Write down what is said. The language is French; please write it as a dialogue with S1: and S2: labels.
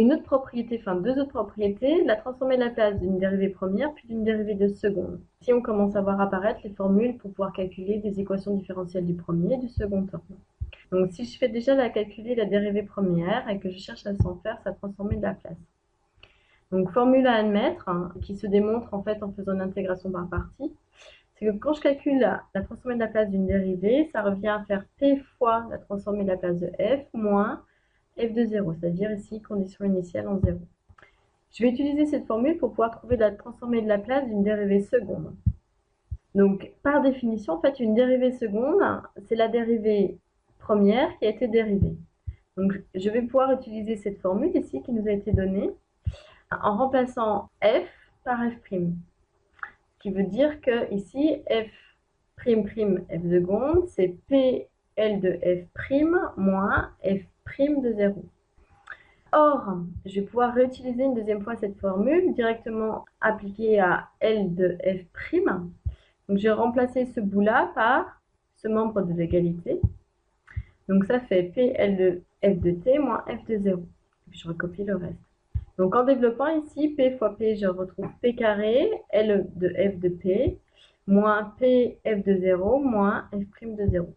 S1: une autre propriété, enfin deux autres propriétés, la transformer de la place d'une dérivée première puis d'une dérivée de seconde. Ici, on commence à voir apparaître les formules pour pouvoir calculer des équations différentielles du premier et du second ordre. Donc, si je fais déjà calculer la dérivée première et que je cherche à s'en faire sa transformée de la place. Donc, formule à admettre, qui se démontre en fait en faisant une intégration par partie, c'est que quand je calcule la transformée de la place d'une dérivée, ça revient à faire p fois la transformée de la place de f moins f de 0, c'est-à-dire ici condition initiale en 0. Je vais utiliser cette formule pour pouvoir trouver la transformée de la place d'une dérivée seconde. Donc, par définition, en fait, une dérivée seconde, c'est la dérivée première qui a été dérivée. Donc, je vais pouvoir utiliser cette formule ici qui nous a été donnée en remplaçant f par f'. Ce qui veut dire que ici, f'' f seconde, c'est pl de f' moins f' de 0. Or, je vais pouvoir réutiliser une deuxième fois cette formule directement appliquée à L de f'. Donc, je vais remplacer ce bout-là par ce membre de l'égalité. Donc, ça fait PL de f de t moins f de 0. Et puis, je recopie le reste. Donc, en développant ici, P fois P, je retrouve P carré, L de f de P, moins P f de 0, moins f' de 0.